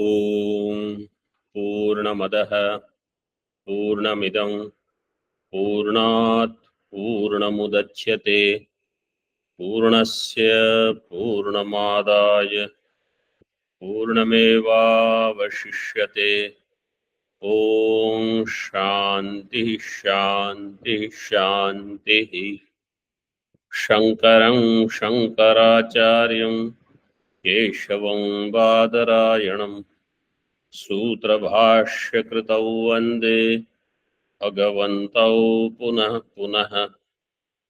Om Purnamadaha Purnamidam Purnat Purnamudachyate Purnasya Purnamadaya Purnameva Vashishyate. Om Shanti Shanti Shanti. Shankaram Shankaracharyam Keshavam Badarayanam Sutra Bhashya Kritau Vande Bhagavantau Punah Punah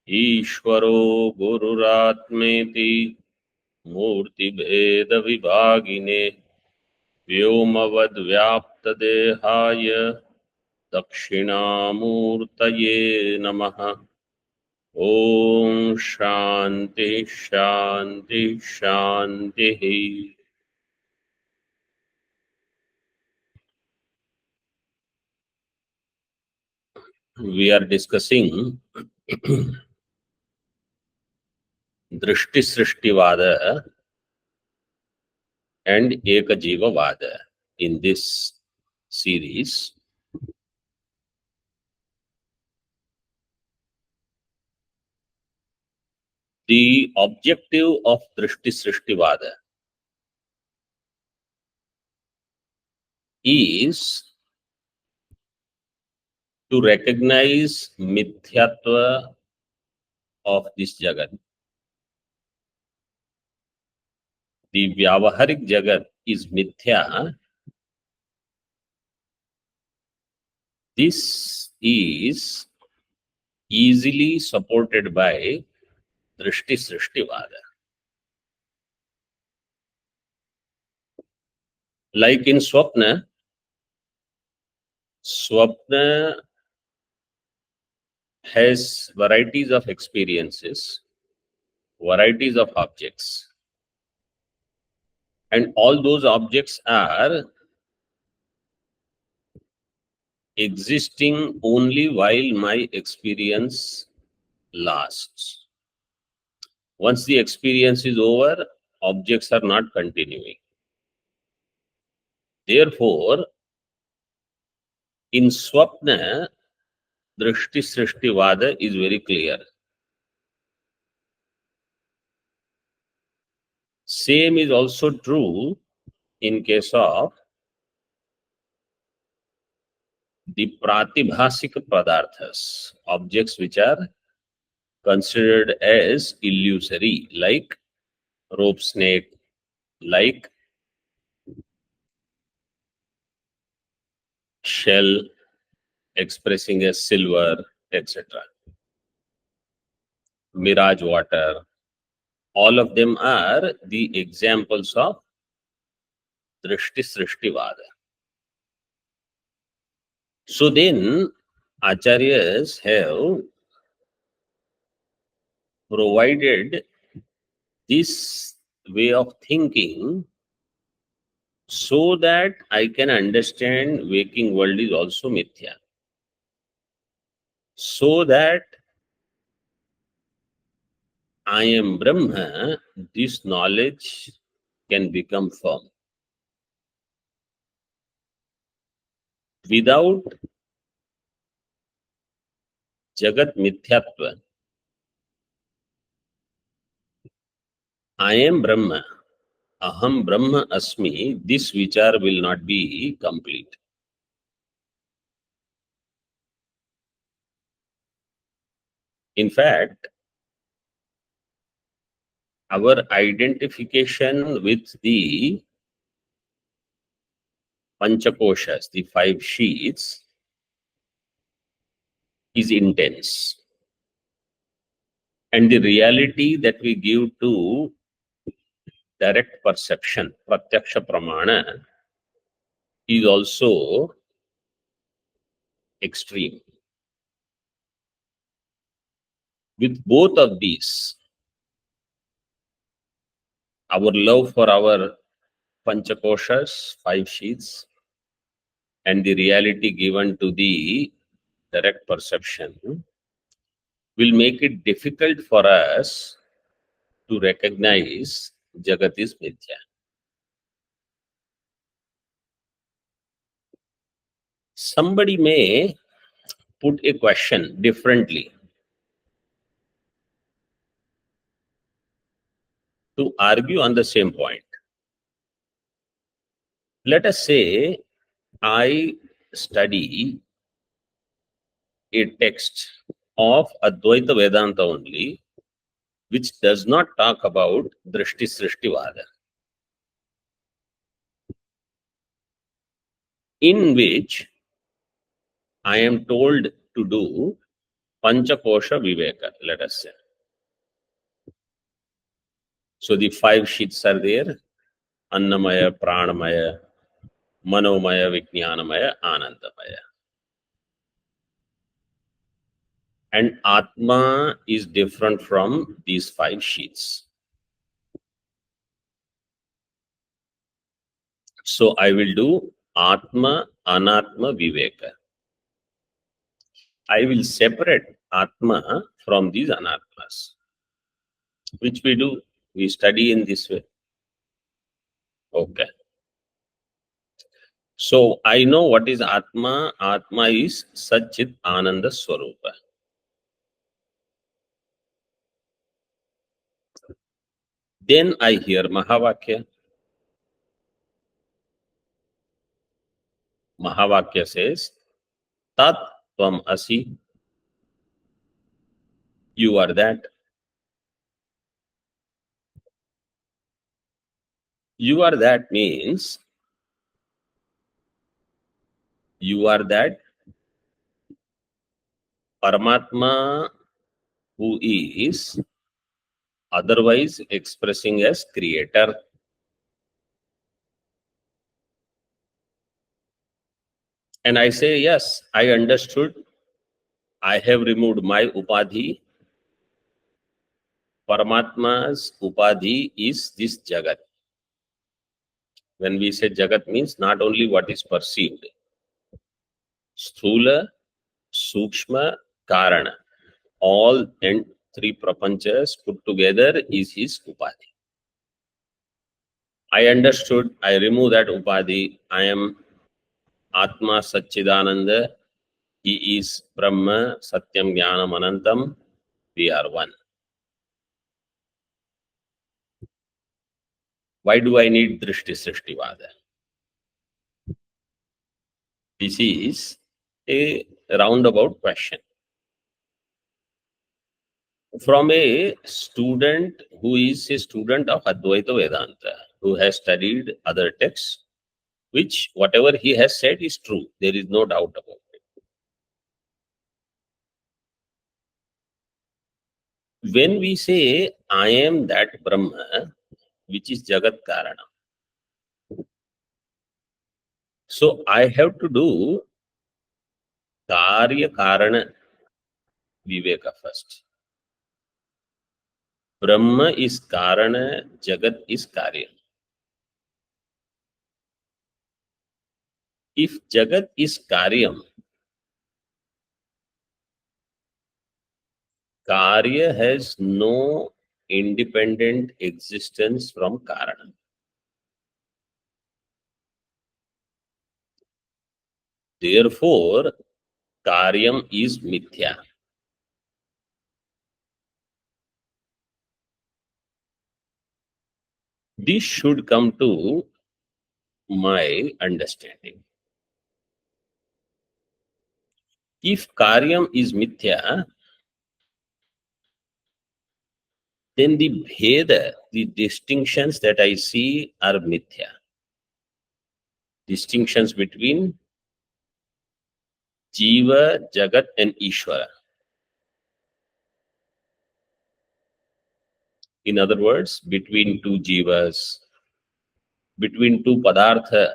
Ishvaro Gururatmeti Murti Bheda Vibhagine Vyomavad Vyapta Dehaya Dakshinamurtaye Namaha. Om Shanti Shanti Shanti. We are discussing Drishti Srishti Vada and Eka Jeeva Vada in this series. The objective of Drishti Srishti Vada is to recognize mithyatva of this Jagat. The Vyavaharik Jagat is mithya. This is easily supported by Drishti Srishti Vada. Like in Swapna has varieties of experiences, varieties of objects, and all those objects are existing only while my experience lasts. Once the experience is over, objects are not continuing. Therefore, in Swapna, Drishti Srishti Vada is very clear. Same is also true in case of the pratibhasika padarthas, objects which are considered as illusory, like rope snake, like shell expressing as silver, etc. Mirage water, all of them are the examples of Drishti Srishti Vada. So then, Acharyas have provided this way of thinking so that I can understand waking world is also mithya. So that I am Brahma, this knowledge can become firm. Without Jagat Mithyatva, I am Brahma, Aham Brahma Asmi, this vichar will not be complete. In fact, our identification with the Panchakoshas, the five sheaths, is intense. And the reality that we give to direct perception, pratyaksha pramana, is also extreme. With both of these, our love for our Panchakoshas, five sheaths, and the reality given to the direct perception will make it difficult for us to recognize Jagat is Mithya. Somebody may put a question differently to argue on the same point. Let us say I study a text of Advaita Vedanta only, which does not talk about Drishti Srishti Vada, in which I am told to do Panchakosha Viveka, let us say. So the 5 sheets are there: Annamaya, Pranamaya, Manomaya, Vijnanamaya, Anandamaya. And Atma is different from these 5 sheets. So I will do Atma, Anatma, Viveka. I will separate Atma from these Anatmas, which we do. We study in this way. Okay. So I know what is Atma. Atma is Satchit Ananda Swarupa. Then I hear Mahavakya. Mahavakya says, Tat Tvam Asi. You are that. You are that means you are that Paramatma who is otherwise expressing as creator. And I say, yes, I understood. I have removed my upadhi. Paramatma's upadhi is this jagat. When we say jagat means not only what is perceived. Sthula, Sukshma, Karana. All and 3 prapanchas put together is his upadhi. I understood. I remove that upadhi. I am Atma Satchidananda. He is Brahma, Satyam, Jnanam, Anantam. We are one. Why do I need Drishti Srishti Vada? This is a roundabout question. From a student who is a student of Advaita Vedanta, who has studied other texts, which whatever he has said is true. There is no doubt about it. When we say, I am that Brahma, which is Jagat Karana, so I have to do Karya Karana Viveka first. Brahma is Karana, Jagat is Karya. If Jagat is Karyam, Karya has no independent existence from Karana. Therefore, Karyam is Mithya. This should come to my understanding. If Karyam is Mithya, then the Bheda, the distinctions that I see are Mithya. Distinctions between Jīva, Jagat and Ishvara. In other words, between 2 Jivas, between 2 Padartha,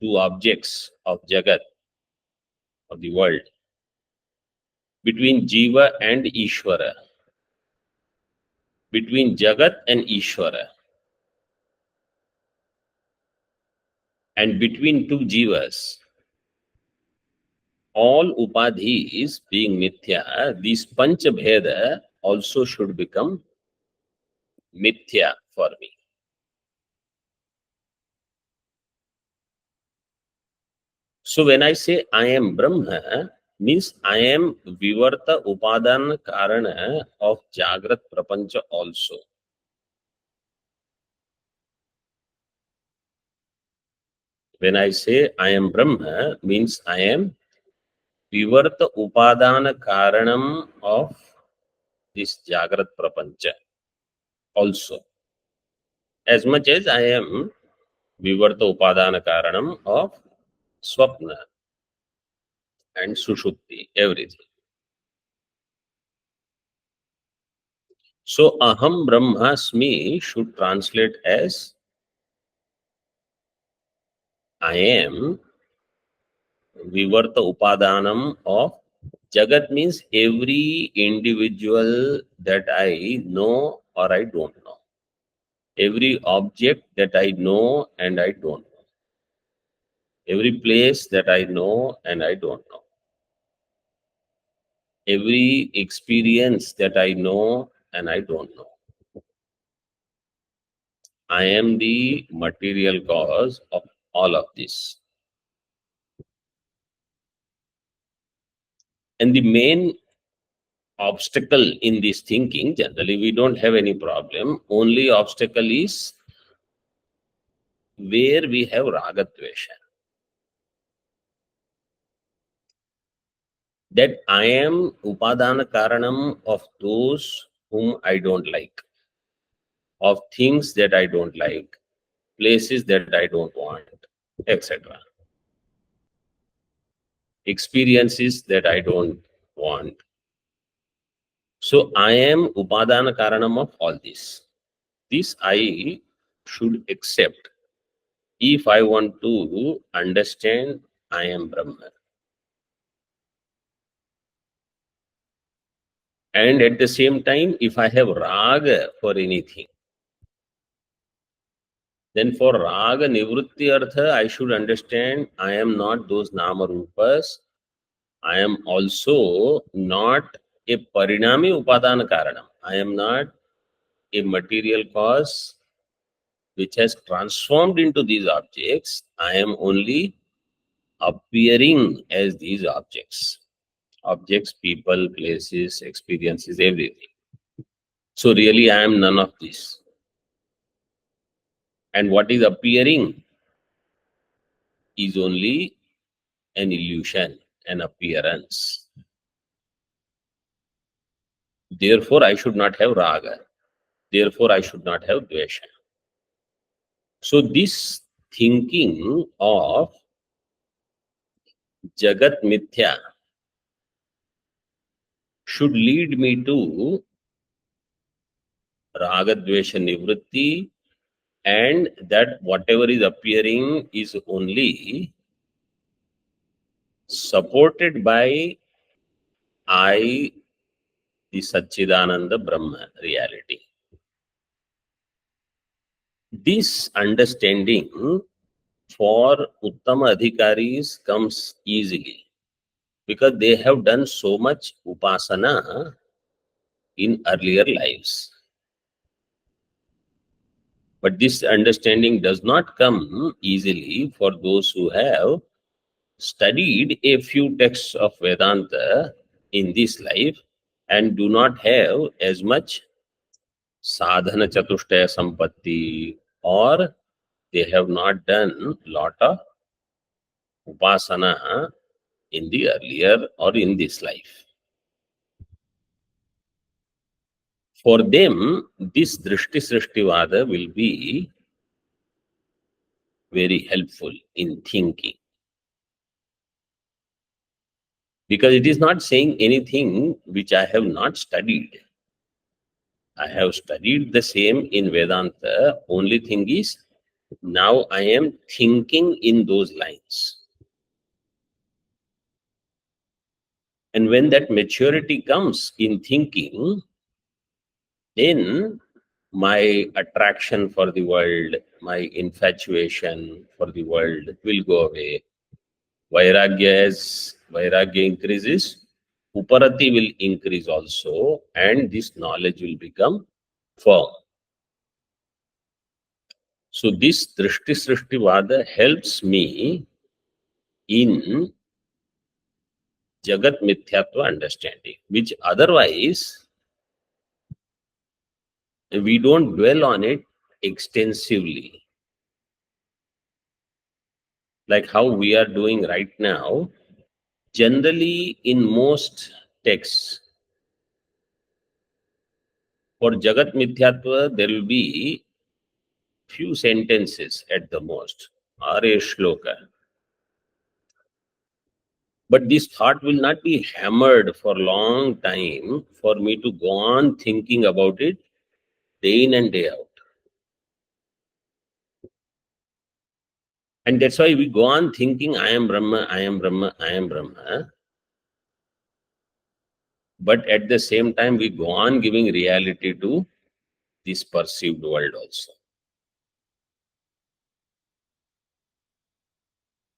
2 objects of Jagat, of the world, between Jiva and Ishvara, between Jagat and Ishvara, and between 2 Jivas, all upadhis being Mithya, these Pancha Bheda also should become Mithya for me. So when I say I am Brahma, means I am Vivarta Upadana Karana of Jagrat Prapancha also. When I say I am Brahma, means I am Vivarta Upadana Karanam of this Jagrat Prapancha also. As much as I am Vivarta Upadana Karanam of Swapna and Sushupti, everything. So Aham Brahmasmi should translate as I am Vivarta Upadanam of Jagat, means every individual that I know or I don't know. Every object that I know and I don't know. Every place that I know and I don't know. Every experience that I know and I don't know. I am the material cause of all of this. And the main obstacle in this thinking, generally we don't have any problem. Only obstacle is where we have raga dvesha. That I am upadana karanam of those whom I don't like, of things that I don't like, places that I don't want, etc. Experiences that I don't want. So I am upadana karanam of all this. This I should accept if I want to understand I am Brahman. And at the same time, if I have raga for anything, then for raga nivrutti artha, I should understand I am not those nama rupas. I am also not a parinami upadana karanam. I am not a material cause which has transformed into these objects. I am only appearing as these objects. Objects, people, places, experiences, everything. So really I am none of this. And what is appearing is only an illusion, an appearance. Therefore, I should not have raga. Therefore, I should not have dvesha. So this thinking of Jagat Mithya should lead me to raga dvesha nivritti, and that whatever is appearing is only supported by I, the Satchidananda Brahma reality. This understanding for Uttama Adhikaris comes easily because they have done so much upasana in earlier lives. But this understanding does not come easily for those who have studied a few texts of Vedanta in this life and do not have as much sadhana chatushtaya sampatti, or they have not done lot of upasana in the earlier or in this life. For them, this Drishti Srishti Vada will be very helpful in thinking. Because it is not saying anything which I have not studied. I have studied the same in Vedanta. Only thing is, now I am thinking in those lines. And when that maturity comes in thinking, then my attraction for the world, my infatuation for the world will go away. Vairagya, as Vairagya increases, Uparati will increase also, and this knowledge will become firm. So this Drishti Srishti Vada helps me in Jagat Mithyatva understanding, which otherwise we don't dwell on it extensively. Like how we are doing right now, generally in most texts, for Jagat Mithyatva, there will be few sentences at the most, or a shloka. But this thought will not be hammered for a long time for me to go on thinking about it day in and day out. And that's why we go on thinking, I am Brahma, I am Brahma, I am Brahma. But at the same time, we go on giving reality to this perceived world also.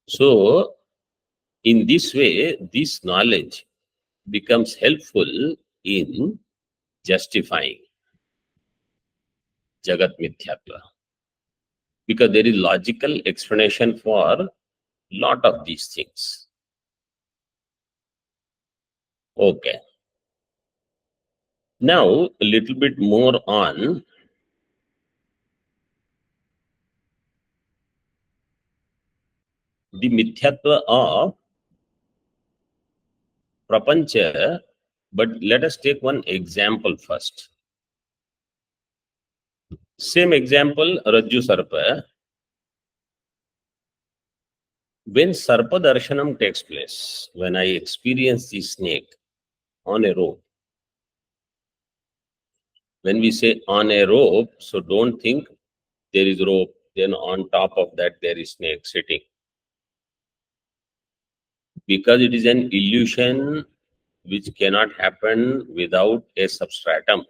So, in this way, this knowledge becomes helpful in justifying Jagat Mithyatva. Because there is logical explanation for lot of these things. Okay. Now, a little bit more on the Mithyatva of Prapancha, but let us take one example first. Same example, Rajju Sarpa. When Sarpa Darshanam takes place, when I experience the snake on a rope, when we say on a rope, so don't think there is rope, then on top of that there is snake sitting. Because it is an illusion which cannot happen without a substratum.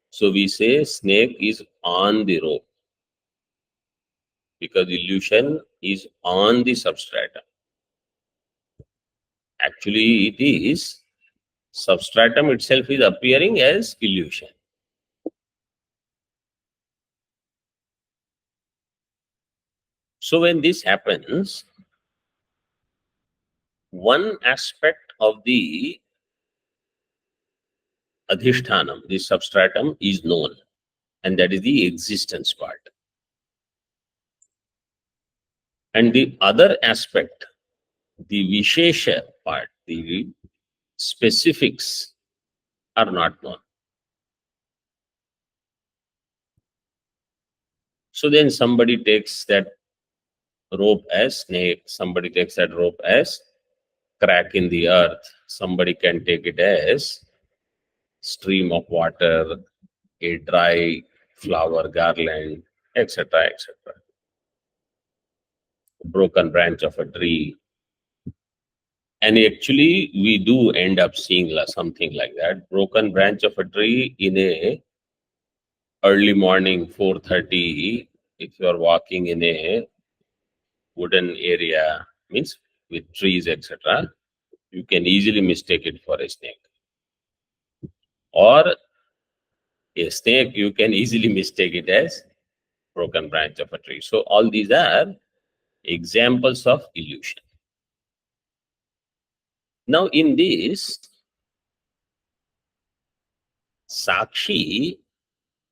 So we say snake is on the rope, because illusion is on the substratum. Actually, it is substratum itself is appearing as illusion. So when this happens, one aspect of the adhishthanam, the substratum, is known, and that is the existence part. And the other aspect, the vishesha part, the specifics, are not known. So then somebody takes that rope as snake, somebody takes that rope as crack in the earth, somebody can take it as stream of water, a dry flower garland, etc., etc. Broken branch of a tree. And actually, we do end up seeing something like that. Broken branch of a tree in a early morning, 4:30, if you are walking in a wooden area, means with trees, etc., you can easily mistake it for a snake. Or a snake, you can easily mistake it as broken branch of a tree. So all these are examples of illusion. Now in this, Sakshi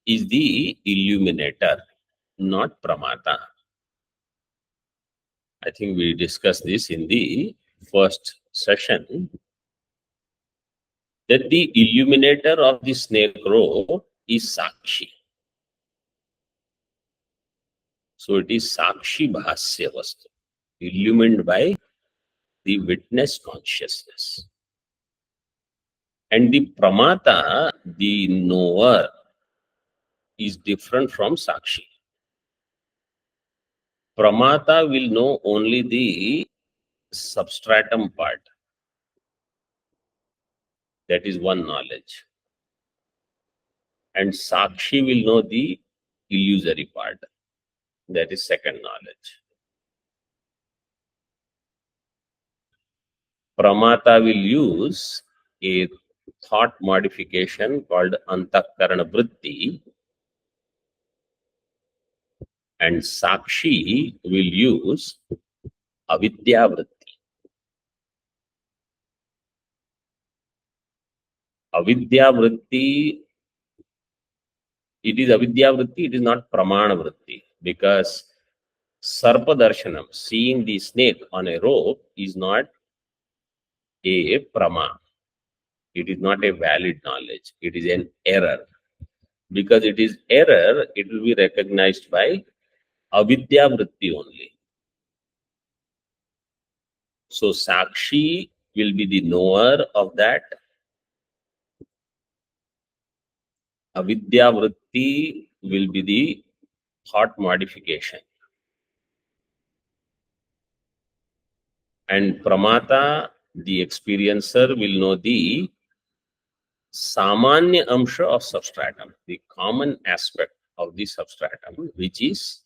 is the illuminator, not Pramata. I think we discussed this in the first session, that the illuminator of the snake rope is Sakshi. So it is Sakshi Bhasya Vastu, illumined by the witness consciousness. And the Pramata, the knower, is different from Sakshi. Pramata will know only the substratum part. That is one knowledge. And Sakshi will know the illusory part. That is second knowledge. Pramata will use a thought modification called Antakarana Vritti, and Sakshi will use avidya vritti. Avidya vritti, it is avidya vritti, it is not pramana vritti, because sarpa darshanam, seeing the snake on a rope, is not a prama. It is not a valid knowledge. It is an error. Because it is error, it will be recognized by avidya vritti only. So Sakshi will be the knower of that. Avidya vritti will be the thought modification. And Pramata, the experiencer, will know the samanya amsha of substratum, the common aspect of the substratum, which is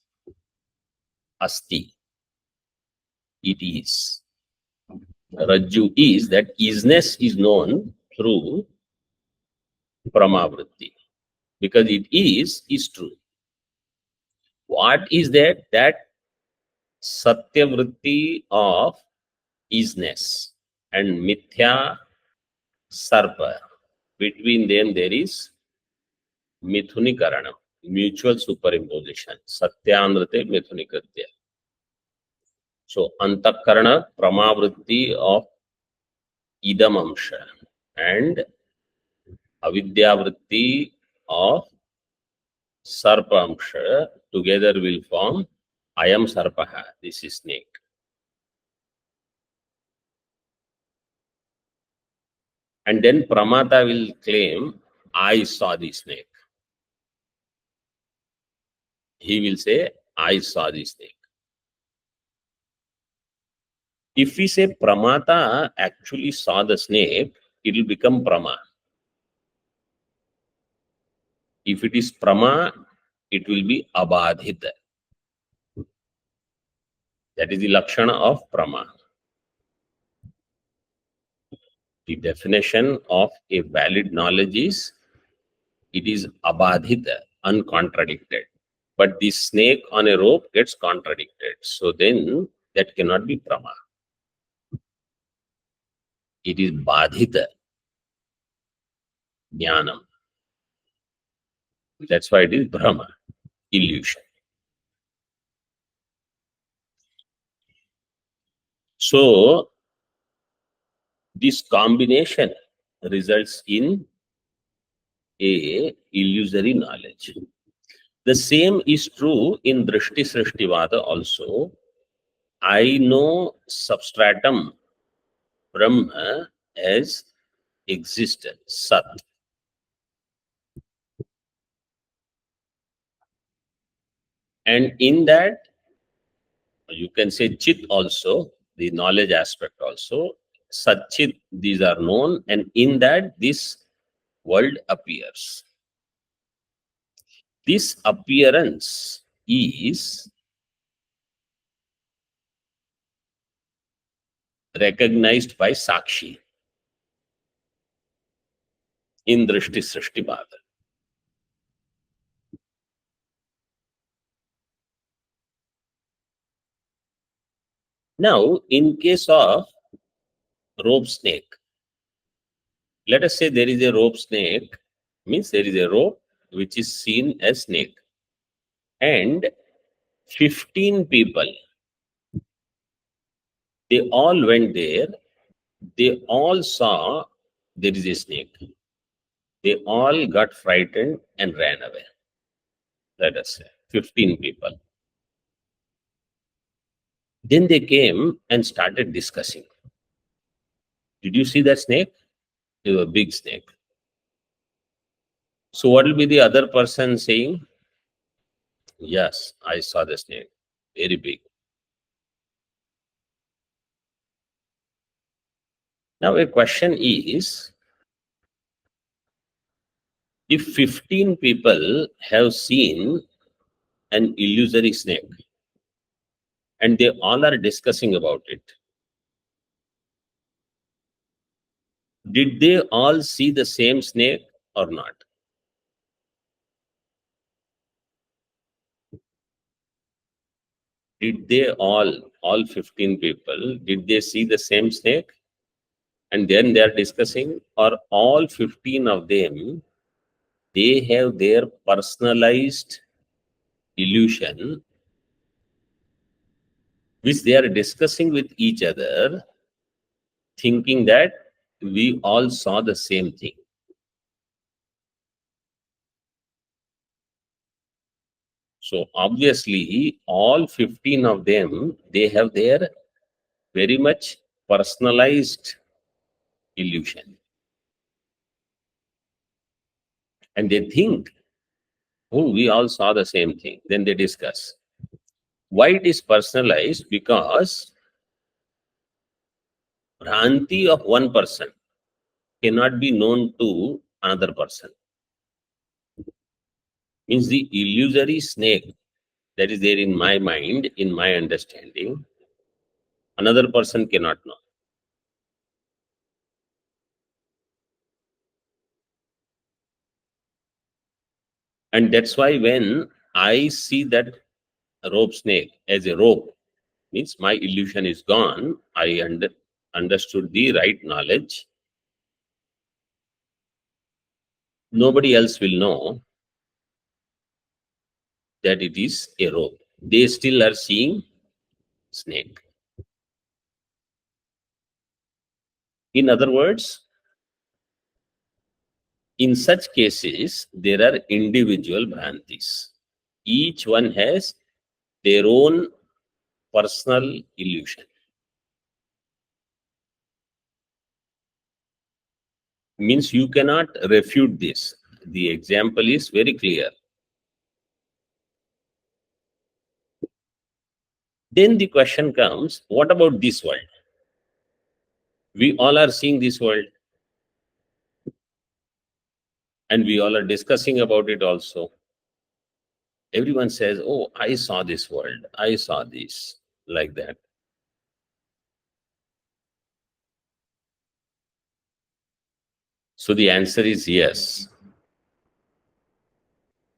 asti. It is. Rajju is, that isness is known through Pramavritti. Because it is true. What is that? That Satyavritti of isness and Mithya Sarpa. Between them there is Mithunikaranam, mutual superimposition. Satyanvrite Mithunikritya. So Antakarana Pramavritti of Idamamsha and Avidyavritti of Sarpamsha together will form Ayam Sarpaha. This is snake. And then Pramata will claim, I saw the snake. He will say, I saw the snake. If we say Pramata actually saw the snake, it will become Prama. If it is Prama, it will be Abadhita. That is the Lakshana of Prama. The definition of a valid knowledge is, it is Abadhita, uncontradicted. But the snake on a rope gets contradicted. So then that cannot be Prama. It is Badhita, Jnanam. That's why it is Brahma, illusion. So this combination results in a illusory knowledge. The same is true in Drishti Srishti Vada also. I know substratum Brahma as existence, Sat. And in that, you can say Chit also, the knowledge aspect also. Sat Chit, these are known, and in that this world appears. This appearance is recognized by Sakshi in Drishti Srishti Vada. Now, in case of rope snake, let us say there is a rope snake, means there is a rope which is seen as snake, and 15 people, they all went there, they all saw there is a snake. They all got frightened and ran away. Let us say 15 people. Then they came and started discussing. Did you see that snake? It was a big snake. So what will be the other person saying? Yes, I saw the snake. Very big. Now a question is, if 15 people have seen an illusory snake and they all are discussing about it, did they all see the same snake or not? Did they all all 15 people, did they see the same snake? And then they are discussing, or all 15 of them, they have their personalized illusion, which they are discussing with each other, thinking that we all saw the same thing. So obviously, all 15 of them, they have their very much personalized illusion. And they think, oh, we all saw the same thing. Then they discuss. Why it is personalized? Because Bhranti of one person cannot be known to another person. Means the illusory snake that is there in my mind, in my understanding, another person cannot know. And that's why when I see that rope snake as a rope, means my illusion is gone. I understood the right knowledge. Nobody else will know that it is a rope. They still are seeing snake. In other words, in such cases, there are individual bhrantis. Each one has their own personal illusion. Means you cannot refute this. The example is very clear. Then the question comes, what about this world? We all are seeing this world, and we all are discussing about it also. Everyone says, oh, I saw this world, I saw this, like that. So the answer is yes.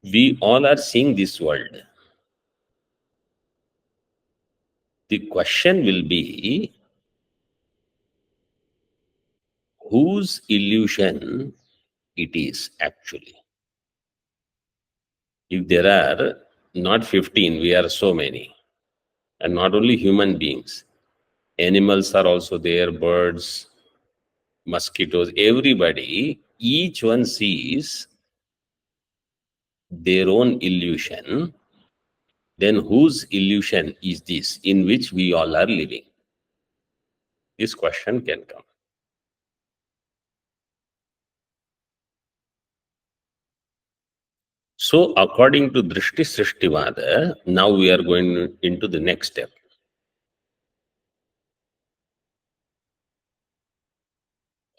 We all are seeing this world. The question will be, whose illusion it is actually? If there are not 15, we are so many. And not only human beings, animals are also there, birds, mosquitoes, everybody, each one sees their own illusion. Then whose illusion is this in which we all are living? This question can come. So according to Drishti Srishti Vada, now we are going into the next step.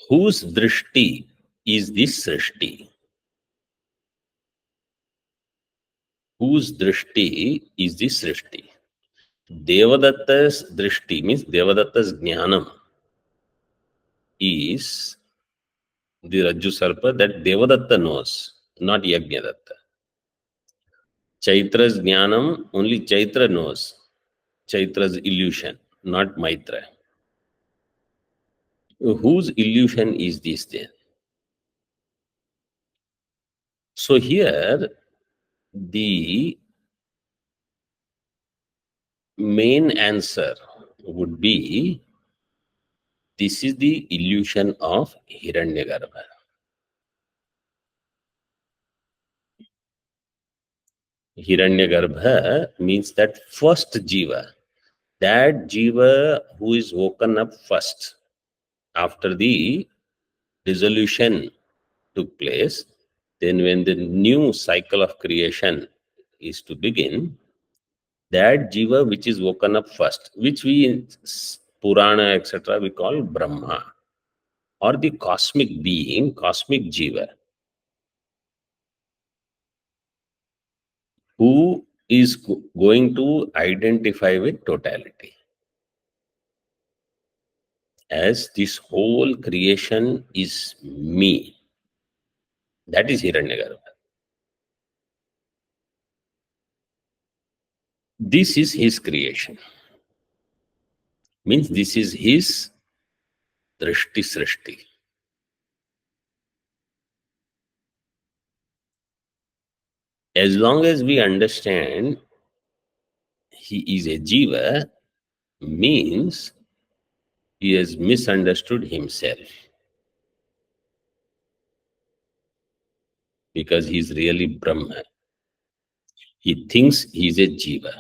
Whose Drishti is this Srishti? Whose Drishti is this Srishti? Devadatta's Drishti means Devadatta's Jnanam is the Rajju Sarpa that Devadatta knows, not Yajnadatta. Chaitra's Jnanam, only Chaitra knows. Chaitra's illusion, not Maitra. Whose illusion is this then? So here, the main answer would be, this is the illusion of Hiranyagarbha. Hiranyagarbha means that first jiva, that jiva who is woken up first after the dissolution took place. Then when the new cycle of creation is to begin, that jiva which is woken up first, which we in Purana, etc., we call Brahma, or the cosmic being, cosmic jiva, who is going to identify with totality. As this whole creation is me. That is Hiranyagarbha. This is his creation. Means this is his Drishti sṛṣṭi. As long as we understand he is a jīva, means he has misunderstood himself, because he is really Brahma. He thinks he is a jīva.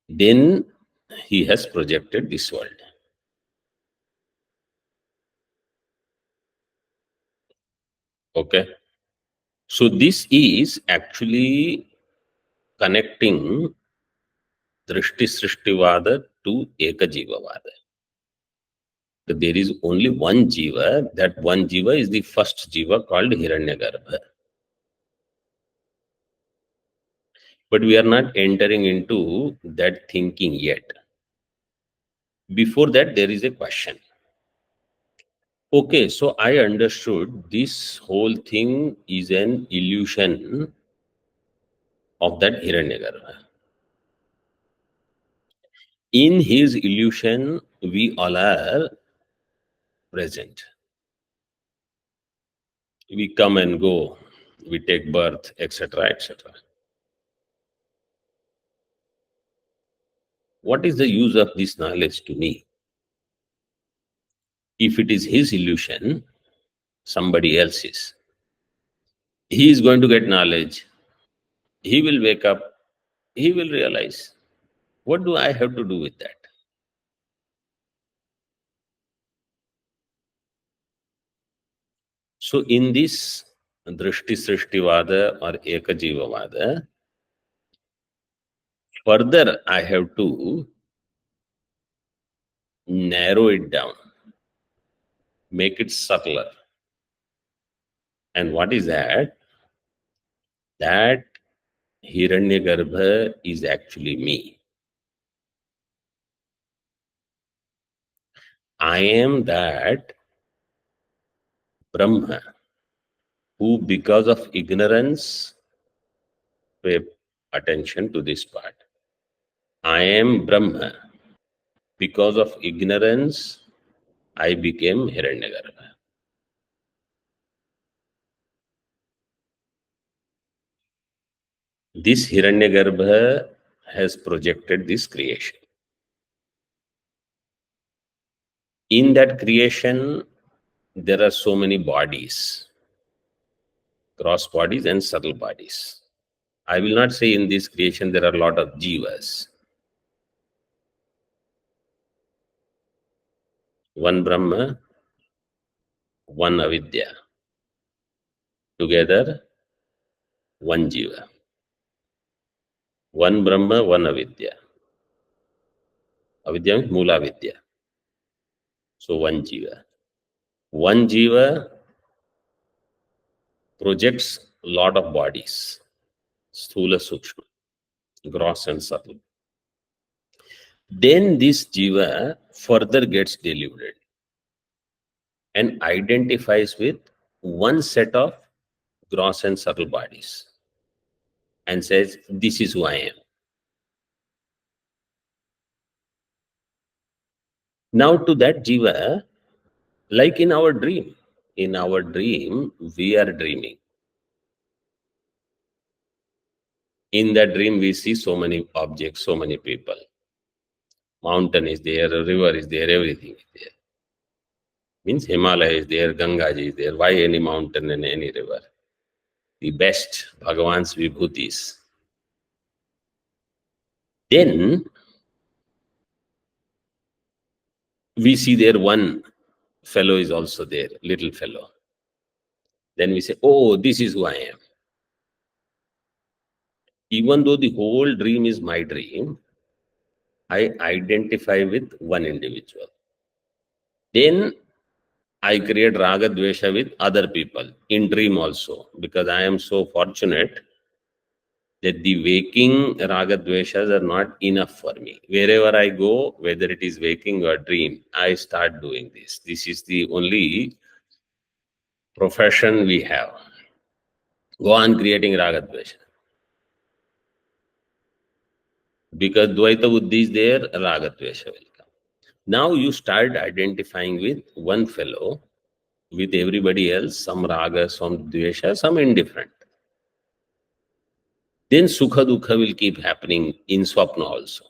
Then he has projected this world. Okay. So this is actually connecting Drishti Srishti Vada to Eka Jeeva Vada. There is only one jīva. That one jīva is the first jīva called Hiranyagarbha. But we are not entering into that thinking yet. Before that, there is a question. Okay, so I understood this whole thing is an illusion of that Hiranyagarbha. In his illusion, we all are present. We come and go, we take birth, etc., etc. What is the use of this knowledge to me? If it is his illusion, somebody else's, he is going to get knowledge. He will wake up, he will realize. What do I have to do with that? So in this Drishti Srishti Vada or Eka Jeeva Vada, further I have to narrow it down, make it subtler. And what is that? That Hiranyagarbha is actually me. I am that Brahma who, because of ignorance, pay attention to this part. I am Brahma. Because of ignorance, I became Hiranyagarbha. This Hiranyagarbha has projected this creation. In that creation, there are so many bodies, gross bodies and subtle bodies. I will not say in this creation there are a lot of jivas. One Brahma, one avidya. Together, one jiva. One Brahma, one avidya. Avidya means Mula Vidya. So one jiva. One jiva projects a lot of bodies. Sthula Sukshma, gross and subtle. Then this jiva further gets deluded and identifies with one set of gross and subtle bodies and says, this is who I am. Now to that jiva, like in our dream, we are dreaming. In that dream, we see so many objects, so many people. Mountain is there, a river is there, everything is there. Means Himalaya is there, Ganga ji is there. Why any mountain and any river? The best, Bhagavan's vibhutis. Then we see there one fellow is also there, little fellow. Then we say, oh, this is who I am. Even though the whole dream is my dream, I identify with one individual. Then I create raga dvesha with other people in dream also, because I am so fortunate that the waking raga dveshas are not enough for me. Wherever I go, whether it is waking or dream, I start doing this. This is the only profession we have. Go on creating raga dvesha. Because Dvaita Buddhi is there, Raga Dvesha will come. Now you start identifying with one fellow, with everybody else, some Raga, some Dvesha, some indifferent. Then Sukha Dukha will keep happening in Swapna also.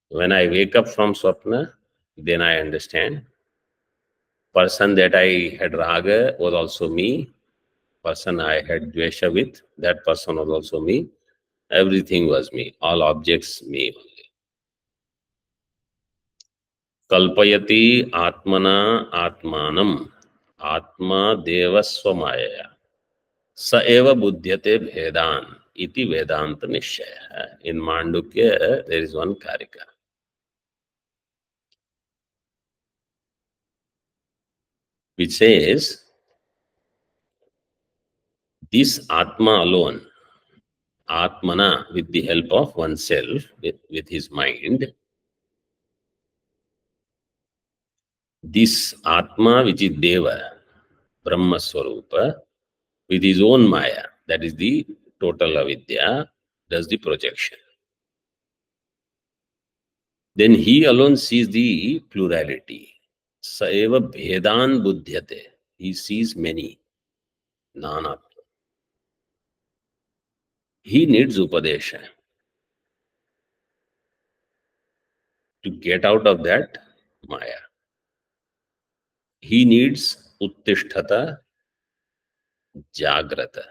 When I wake up from Swapna, then I understand. Person that I had Raga was also me. Person I had Dvesha with, that person was also me. Everything was me. All objects, me only. Kalpayati Atmana Atmanam Atma Devaswamaya Sa eva buddhyate Bhedan iti Vedanta Nishaya. In Mandukya, there is one karika which says, this Atma alone, Atmana, with the help of oneself, with his mind, this Atma, which is Deva, Brahma Swarupa, with his own Maya, that is the total avidya, does the projection. Then he alone sees the plurality. Saeva Bhedan Buddhyate. He sees many. Nana. He needs Upadesha to get out of that Maya. He needs Uttishtata Jagrata.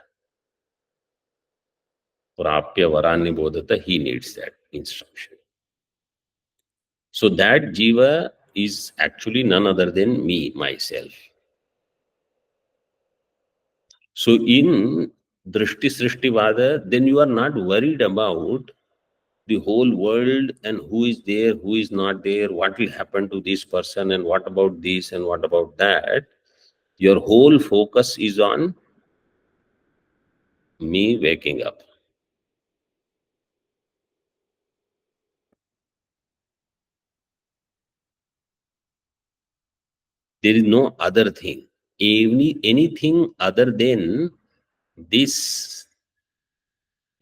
Prapya Varani Bodhata. He needs that instruction. So that jiva is actually none other than me, myself. So in Drishti Srishti Vada, then you are not worried about the whole world and who is there, who is not there, what will happen to this person, and what about this and what about that. Your whole focus is on me waking up. There is no other thing. Anything other than this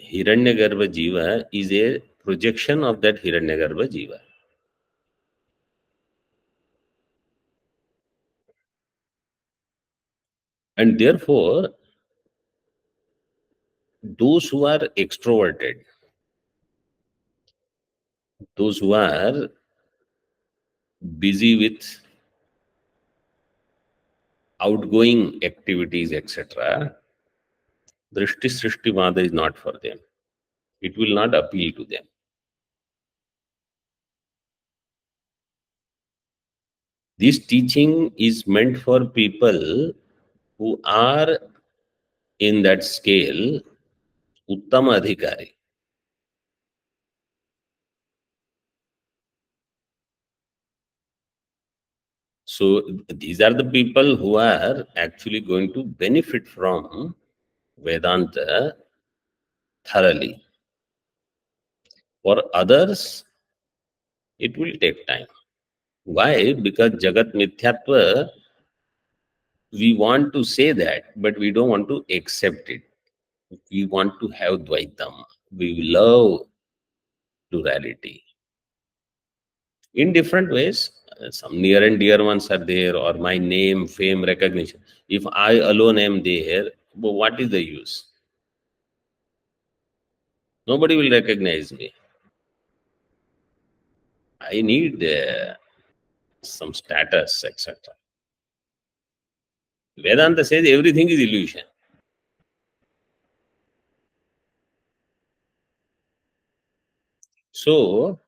Hiranyagarbha Jiva is a projection of that Hiranyagarbha Jiva. And therefore, those who are extroverted, those who are busy with outgoing activities, etc., Drishti Srishti Vada is not for them. It will not appeal to them. This teaching is meant for people who are in that scale, Uttama Adhikari. So these are the people who are actually going to benefit from Vedanta thoroughly. For others, it will take time. Why? Because Jagat Mithyatva, we want to say that, but we don't want to accept it. We want to have Dvaitam. We love plurality. In different ways, some near and dear ones are there, or my name, fame, recognition. If I alone am there, what is the use? Nobody will recognize me. I need some status, etc. Vedanta says everything is illusion. So,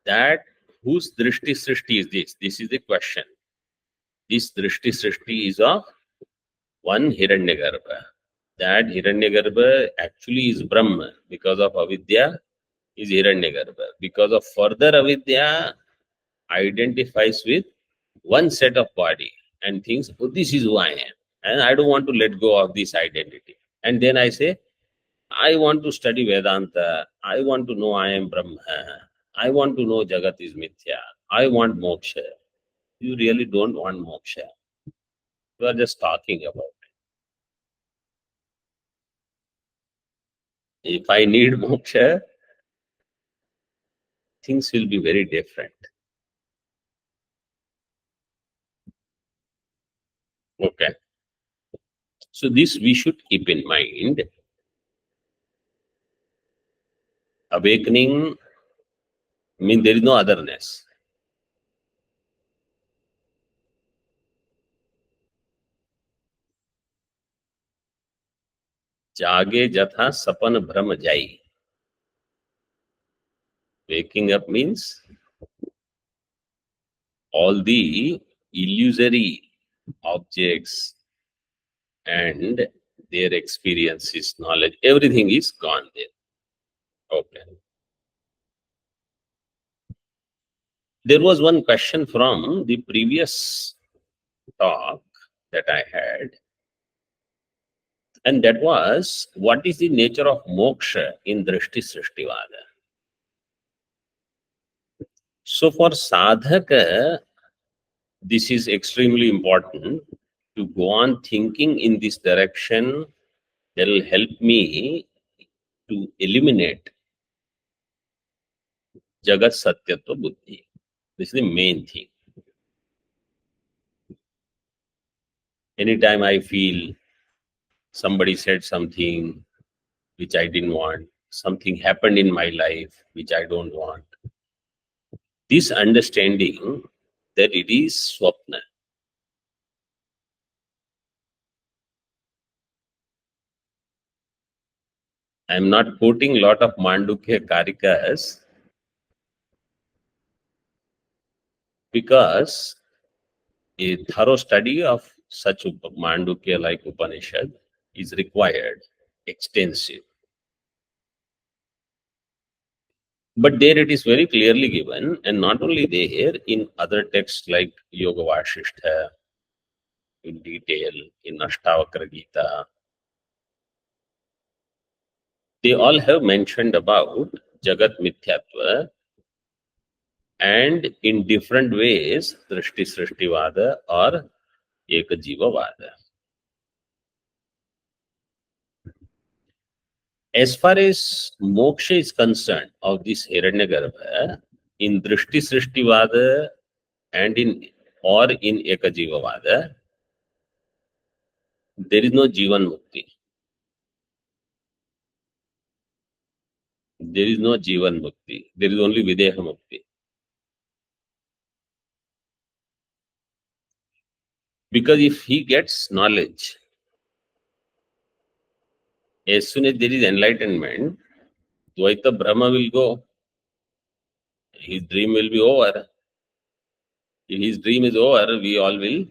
that whose Drishti Srishti is this? This is the question. This Drishti Srishti is of one Hiranyagarbha. That Hiranyagarbha actually is Brahma. Because of avidya is Hiranyagarbha. Because of further avidya identifies with one set of body and thinks, oh, this is who I am. And I don't want to let go of this identity. And then I say, I want to study Vedanta. I want to know I am Brahma. I want to know Jagat is Mithya. I want moksha. You really don't want moksha. You are just talking about it. If I need moksha, things will be very different. Okay. So this we should keep in mind. Awakening means there is no otherness. Jage jatha sapan bhram jai. Waking up means all the illusory objects and their experiences, knowledge, everything is gone there. Okay. There was one question from the previous talk that I had, and that was, what is the nature of moksha in Drishti Srishti Vada? So for sadhaka, this is extremely important to go on thinking in this direction. That will help me to eliminate Jagat Satyatva Buddhi. This is the main thing. Anytime I feel somebody said something which I didn't want, something happened in my life which I don't want, this understanding that it is swapna. I am not quoting a lot of Mandukya Karikas because a thorough study of such Mandukya like Upanishad is required, extensive. But there it is very clearly given, and not only there, in other texts like Yoga Vasishtha, in detail, in Ashtavakra Gita, they all have mentioned about Jagat Mithyatva, and in different ways, Drishti Srishti Vada or Eka Jeeva Vada. As far as moksha is concerned of this Hiranyagarbha, in Drishti Srishti Vada and in Eka Jeeva Vada, there is no Jivan Mukti. There is no Jivan Mukti. There is only Videha Mukti. Because if he gets knowledge, as soon as there is enlightenment, Advaita Brahma will go. His dream will be over. If his dream is over, we all will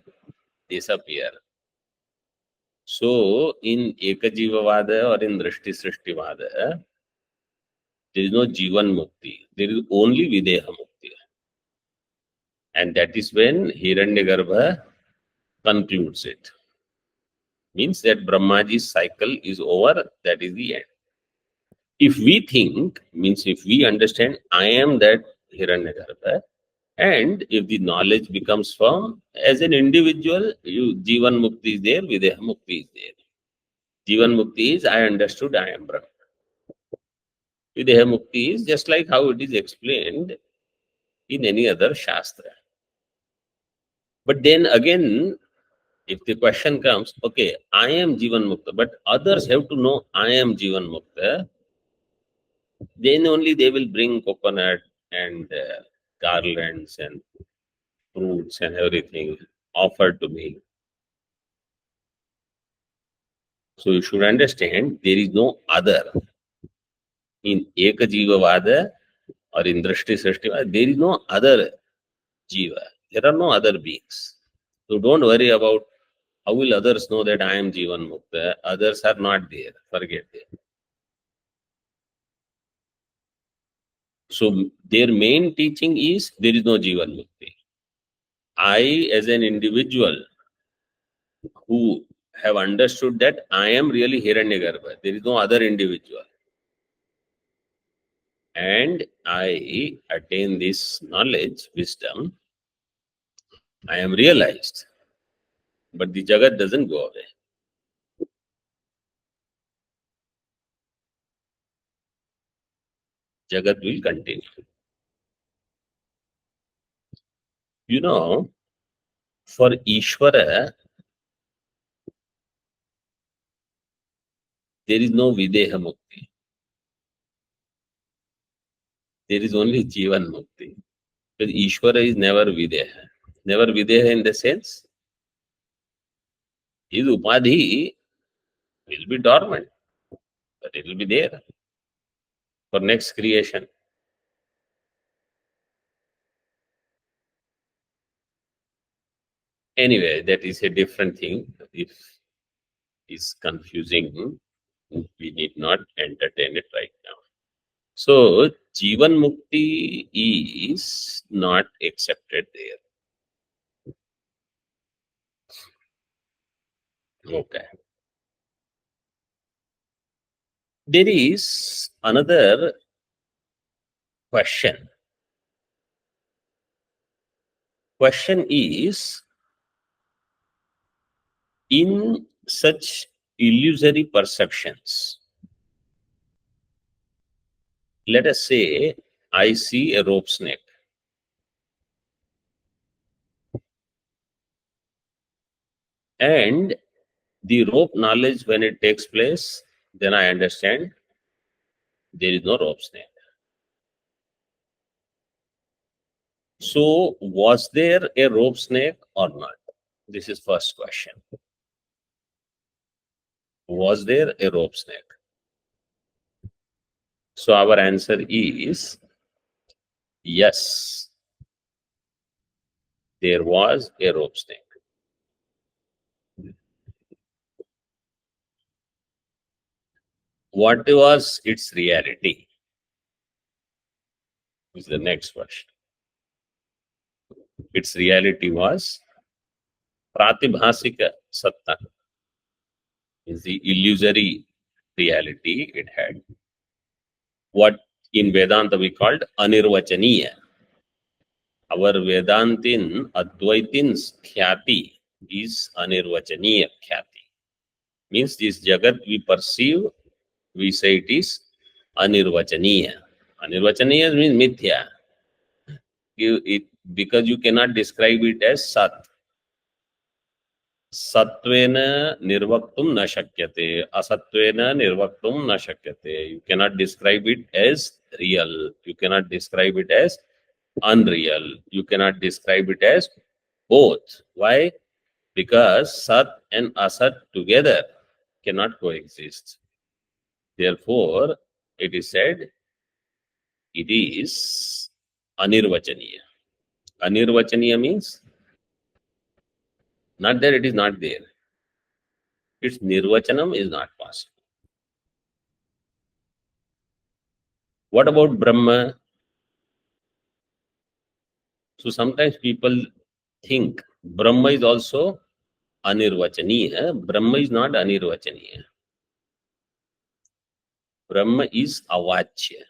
disappear. So, in Eka Jeeva Vada or in Drishti Srishti Vada, there is no Jivan Mukti. There is only Videha Mukti. And that is when Hiranyagarbha concludes it. Means that Brahmaji's cycle is over, that is the end. If we think, means if we understand, I am that Hiranyagarbha, and if the knowledge becomes firm, as an individual, Jivan Mukti is there, Videha Mukti is there. Jivan Mukti is, I understood, I am Brahma. Videha Mukti is just like how it is explained in any other Shastra. But then again, if the question comes, okay, I am Jivan Mukta, but others have to know I am Jivan Mukta, then only they will bring coconut and garlands and fruits and everything offered to me. So you should understand there is no other. In Eka Jeeva Vada or in Drishti Srishti Vada, there is no other Jiva. There are no other beings. So don't worry about how will others know that I am Jivan Mukta. Others are not there. Forget them. So their main teaching is there is no Jivan Mukti. I, as an individual who have understood that I am really Hiranyagarbha, there is no other individual, and I attain this knowledge, wisdom, I am realized, but the Jagat doesn't go away. Jagat will continue. You know, for Ishvara, there is no Videha Mukti. There is only Jivan Mukti. Because Ishvara is never Videha. Never Videha in the sense, his Upadhi will be dormant, but it will be there for next creation. Anyway, that is a different thing. If it's confusing, we need not entertain it right now. So, Jivan Mukti is not accepted there. Okay. There is another question. Question is, in such illusory perceptions, let us say I see a rope snake. And the rope knowledge, when it takes place, then I understand there is no rope snake. So, was there a rope snake or not? This is first question. Was there a rope snake? So, our answer is yes, there was a rope snake. What was its reality? Is the next question. Its reality was pratibhasika satta, is the illusory reality it had. What in Vedanta we called anirvachaniya. Our Vedantin, Advaitin's khyati is anirvachaniya khyati. Means this Jagat we perceive, we say it is anirvachaniya. Anirvachaniya means mithya. Because you cannot describe it as sat. Satvena nirvaktum na shakyate, asatvena nirvaktum na shakyate. You cannot describe it as real. You cannot describe it as unreal. You cannot describe it as both. Why? Because Sat and Asat together cannot coexist. Therefore, it is said it is anirvachaniya. Anirvachaniya means not that it is not there. Its nirvachanam is not possible. What about Brahma? So sometimes people think Brahma is also anirvachaniya. Brahma is not anirvachaniya. Brahma is avachya.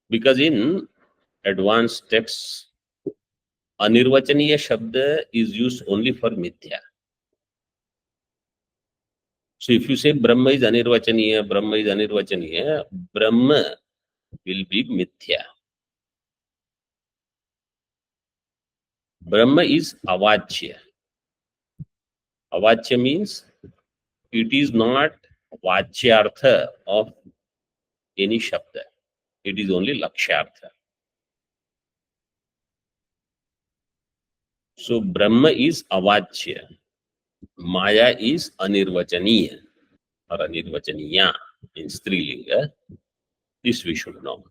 Because in advanced texts, anirvachaniya shabda is used only for mithya. So if you say Brahma is anirvachaniya, Brahma is anirvachaniya, Brahma will be mithya. Brahma is avachya. Avachya means it is not vachyartha of any shabda. It is only lakshyartha. So Brahma is avachya. Maya is anirvachaniya or anirvachaniya in Strilinga. This we should know.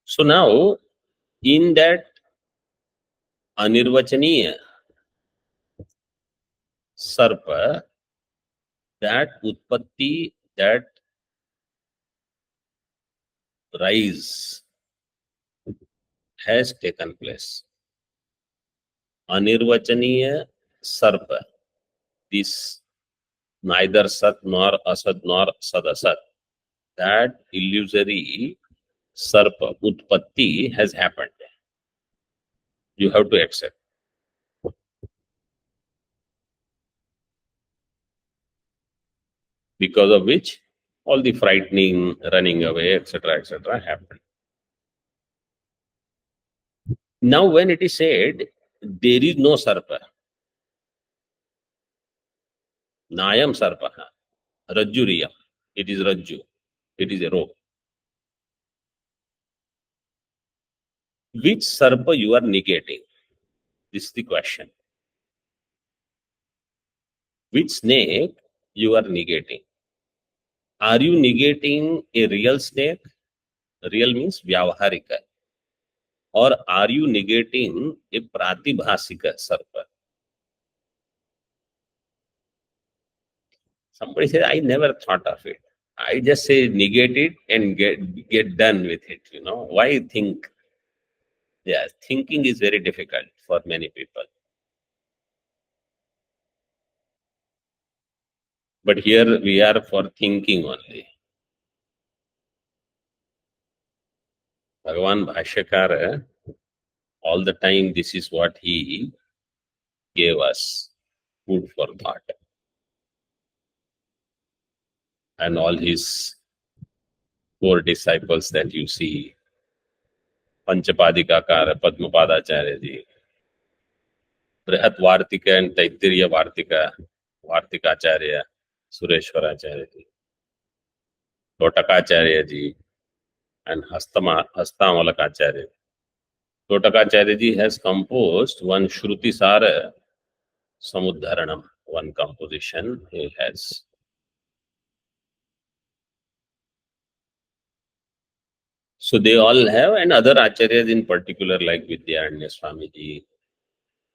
So now, in that anirvachaniya sarpa, that utpatti, that rise has taken place. Anirvachaniya sarpa, this neither sat nor asat nor sadasat, that illusory sarpa, utpatti has happened. You have to accept. because of which all the frightening, running away, etc., happened. Now, when it is said, there is no sarpa, nayam sarpaha, rajjuriya, it is rajju, it is a rope. Which sarpa you are negating? This is the question. Which snake you are negating? Are you negating a real snake? Real means vyavaharika. Or are you negating a pratibhasika sarpa? Somebody said, I never thought of it. I just say negate it and get done with it. Why think? Yes, thinking is very difficult for many people. But here we are for thinking only. Bhagavan Bhashyakara, all the time this is what he gave us, food for thought. And all his 4 disciples that you see, Panchapadikakara, Padmapadacharya ji, Brihat Vartika and Taittiriya Vartika, Vartikacharya, Sureshwaracharya ji, Totakacharya ji, and Hastamalakacharya. Totakacharya ji has composed one Shruti Sara Samudharanam, one composition he has. So they all have, and other acharyas in particular like Vidyaranya Swami ji,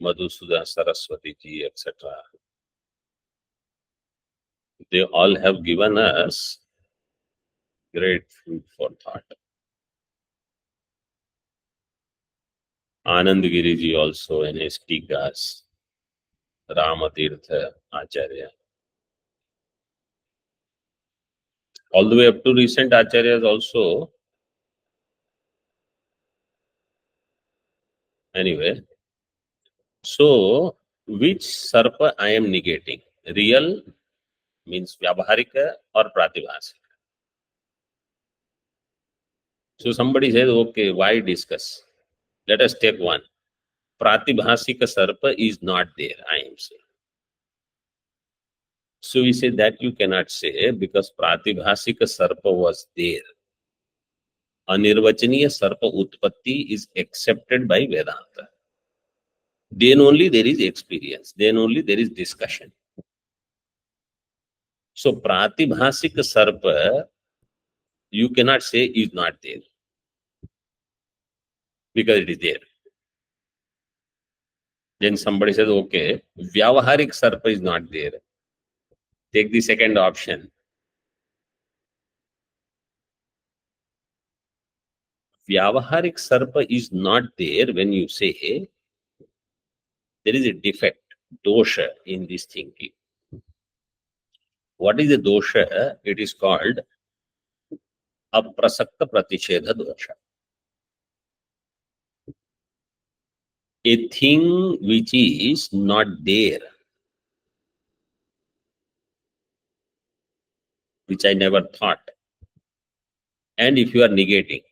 Madhusudan Saraswati ji, etc. They all have given us great food for thought. Anandagiri ji also in his Tikas, Ramatirtha Acharya. All the way up to recent acharyas also. Anyway, so which sarpa I am negating? Real means vyavaharika or pratibhasika. So somebody says, okay, why discuss? Let us take one. Pratibhasika sarpa is not there, I am saying. So we say that you cannot say because pratibhasika sarpa was there. Anirvachaniya sarpa utpatti is accepted by Vedanta. Then only there is experience. Then only there is discussion. So pratibhasika sarpa, you cannot say is not there because it is there. Then somebody says, okay, vyavaharik sarpa is not there. Take the second option. Vyavaharik sarpa is not there when you say there is a defect, dosha in this thinking. What is the dosha? It is called aprasakta pratishedha dosha. A thing which is not there, which I never thought. And if you are negating,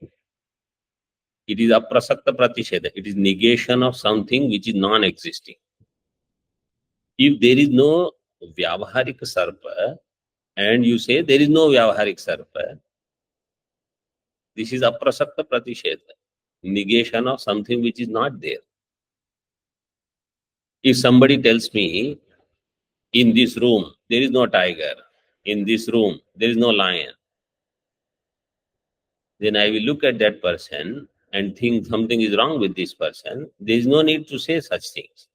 it is aprasakta pratishedha. It is negation of something which is non-existing. If there is no vyavaharik sarpa, and you say there is no vyavaharik sarpa, this is aprasakta pratishedha, negation of something which is not there. If somebody tells me, in this room there is no tiger, in this room there is no lion, then I will look at that person and think something is wrong with this person. There is no need to say such things.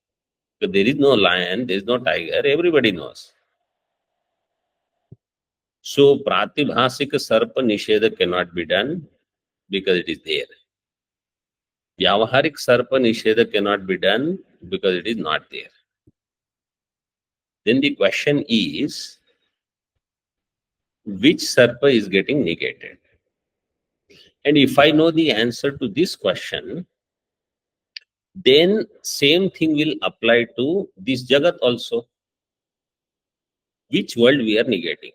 Because there is no lion, there is no tiger, everybody knows. So pratibhasika sarpa nisheda cannot be done because it is there. Vyavaharik sarpa nisheda cannot be done because it is not there. Then the question is, which sarpa is getting negated? And if I know the answer to this question, then same thing will apply to this jagat also. Which world we are negating?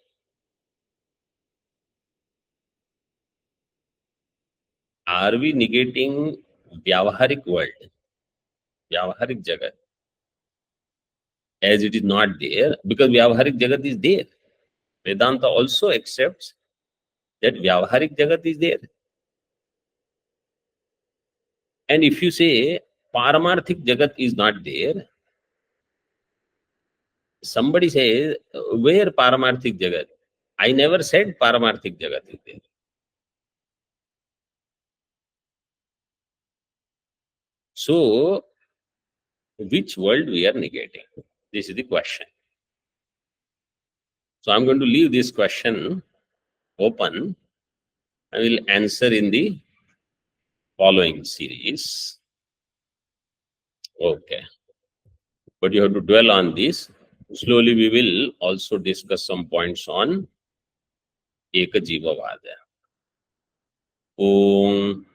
are we negating vyavaharik world, vyavaharik jagat, as it is not there? Because vyavaharik jagat is there. Vedanta also accepts that vyavaharik jagat is there. And if you say paramarthik jagat is not there, somebody says, where paramarthik jagat? I never said paramarthik jagat is there. So, which world we are negating? This is the question. So, I'm going to leave this question open. I will answer in the following series. Okay. But you have to dwell on this. Slowly, we will also discuss some points on Eka Jeeva Vada. Om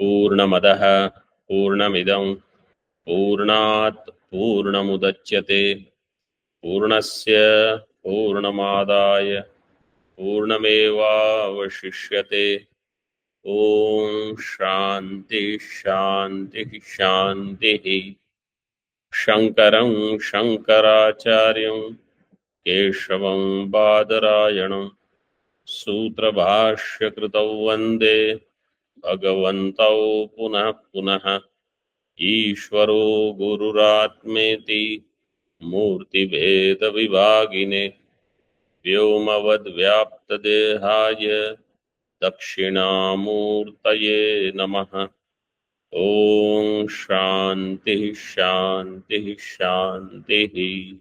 Purnamadaha Purnamidam Purnat Purnamudachyate Purnasya Purnamadaya Purnamevavashishyate. Om Shanti Shanti Shanti. Shankaram Shankaracharyam Keshavam Badarayanam Sutrabhashya Kritau Vande Bhagavantau Punah Punah Ishvaro Gururatmeti Murti Veda Vivagine Vyomavad Vyapta Dehaya Dakshinamurtaye Namaha. Om Shanti Shanti Shanti.